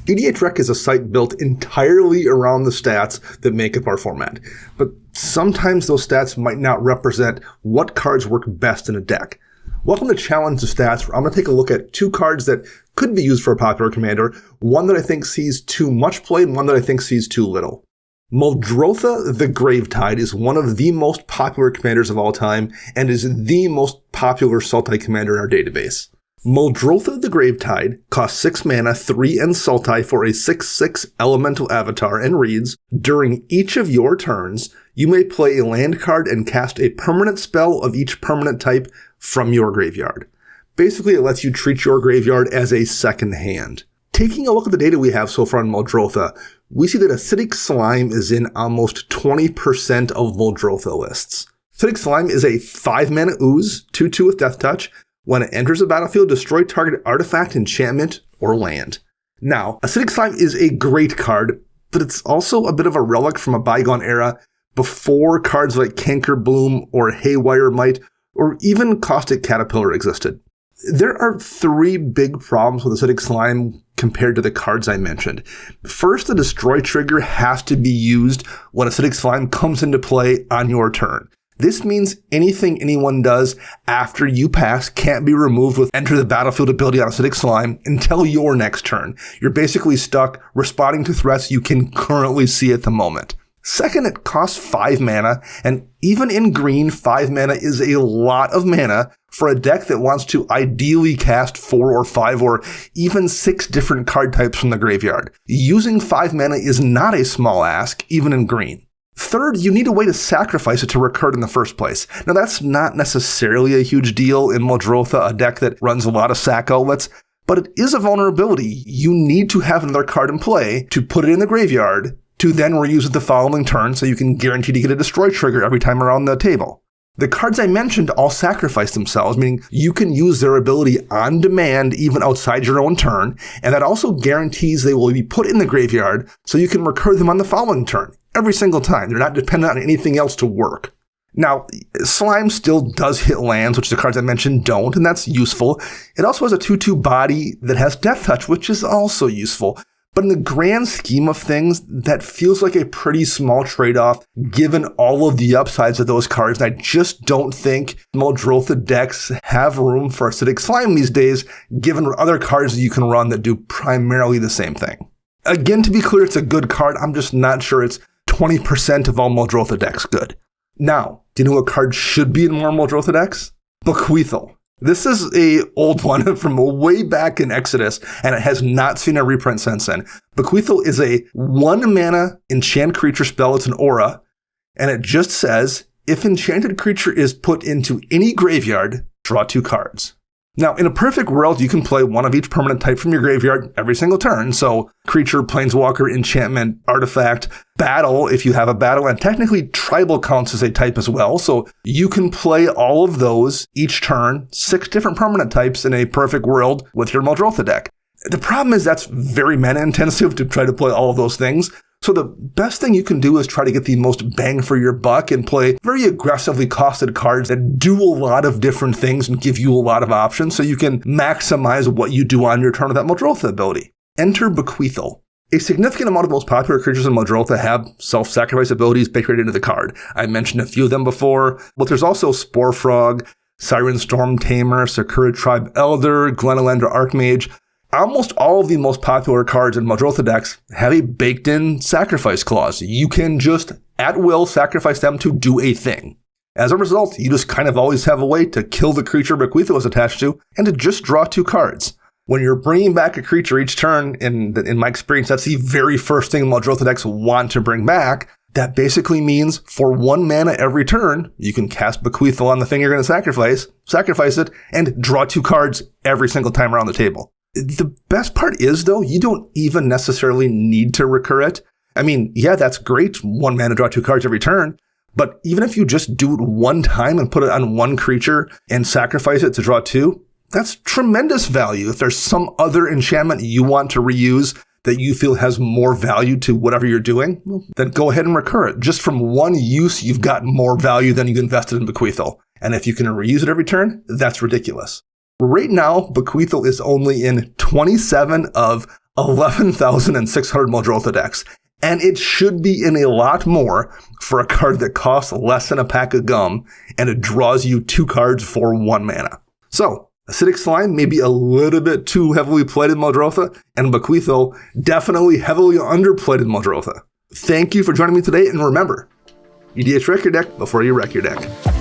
EDH Rec is a site built entirely around the stats that make up our format, but sometimes those stats might not represent what cards work best in a deck. Welcome to Challenge the Stats, where I'm going to take a look at 2 cards that could be used for a popular commander, one that I think sees too much play and one that I think sees too little. Muldrotha the Gravetide is one of the most popular commanders of all time and is the most popular Sultai commander in our database. Muldrotha the Gravetide costs 6 mana, 3 and Sultai for a 6/6 elemental avatar and reads, during each of your turns, you may play a land card and cast a permanent spell of each permanent type from your graveyard. Basically, it lets you treat your graveyard as a second hand. Taking a look at the data we have so far in Muldrotha, we see that Acidic Slime is in almost 20% of Muldrotha lists. Acidic Slime is a 5 mana ooze, 2/2 with Death Touch. When it enters the battlefield, destroy target artifact, enchantment, or land. Now, Acidic Slime is a great card, but it's also a bit of a relic from a bygone era before cards like Canker Bloom or Haywire Might or even Caustic Caterpillar existed. There are 3 big problems with Acidic Slime compared to the cards I mentioned. First, the destroy trigger has to be used when Acidic Slime comes into play on your turn. This means anything anyone does after you pass can't be removed with Enter the Battlefield ability on Acidic Slime until your next turn. You're basically stuck responding to threats you can currently see at the moment. Second, it costs 5 mana, and even in green, 5 mana is a lot of mana for a deck that wants to ideally cast 4 or 5 or even 6 different card types from the graveyard. Using 5 mana is not a small ask, even in green. Third, you need a way to sacrifice it to recur in the first place. Now, that's not necessarily a huge deal in Muldrotha, a deck that runs a lot of sack outlets, but it is a vulnerability. You need to have another card in play to put it in the graveyard to then reuse it the following turn so you can guarantee to get a destroy trigger every time around the table. The cards I mentioned all sacrifice themselves, meaning you can use their ability on demand even outside your own turn, and that also guarantees they will be put in the graveyard so you can recur them on the following turn. Every single time. They're not dependent on anything else to work. Now, Slime still does hit lands, which the cards I mentioned don't, and that's useful. It also has a 2/2 body that has Death Touch, which is also useful. But in the grand scheme of things, that feels like a pretty small trade-off given all of the upsides of those cards. And I just don't think Muldrotha decks have room for Acidic Slime these days, given other cards that you can run that do primarily the same thing. Again, to be clear, it's a good card. I'm just not sure it's 20% of all Muldrotha decks good. Now, do you know what card should be in more Muldrotha decks? Bequeathal. This is a old one from way back in Exodus, and it has not seen a reprint since then. Bequeathal is a 1 mana enchant creature spell. It's an aura, and it just says, if enchanted creature is put into any graveyard, draw 2 cards. Now, in a perfect world, you can play one of each permanent type from your graveyard every single turn. So, creature, planeswalker, enchantment, artifact, battle, if you have a battle, and technically tribal counts as a type as well. So, you can play all of those each turn, 6 different permanent types in a perfect world with your Muldrotha deck. The problem is that's very mana intensive to try to play all of those things. So the best thing you can do is try to get the most bang for your buck and play very aggressively costed cards that do a lot of different things and give you a lot of options so you can maximize what you do on your turn with that Muldrotha ability. Enter Bequeathal. A significant amount of the most popular creatures in Muldrotha have self-sacrifice abilities baked right into the card. I mentioned a few of them before, but there's also Spore Frog, Siren Storm Tamer, Sakura Tribe Elder, Glenalandra Archmage. Almost all of the most popular cards in Muldrotha decks have a baked-in sacrifice clause. You can just, at will, sacrifice them to do a thing. As a result, you just kind of always have a way to kill the creature Bequeathal is attached to, and to just draw 2 cards. When you're bringing back a creature each turn, in my experience, that's the very first thing Muldrotha decks want to bring back. That basically means for 1 mana every turn, you can cast Bequeathal on the thing you're going to sacrifice it, and draw 2 cards every single time around the table. The best part is, though, you don't even necessarily need to recur it. I mean, yeah, that's great, 1 mana, draw 2 cards every turn, but even if you just do it 1 time and put it on 1 creature and sacrifice it to draw 2, that's tremendous value. If there's some other enchantment you want to reuse that you feel has more value to whatever you're doing, well, then go ahead and recur it. Just from 1 use, you've got more value than you invested in Bequeathal. And if you can reuse it every turn, that's ridiculous. Right now, Bequeathal is only in 27 of 11,600 Muldrotha decks. And it should be in a lot more for a card that costs less than a pack of gum and it draws you 2 cards for 1 mana. So, Acidic Slime may be a little bit too heavily played in Muldrotha, and Bequeathal definitely heavily underplayed in Muldrotha. Thank you for joining me today, and remember, EDH wreck your deck before you wreck your deck.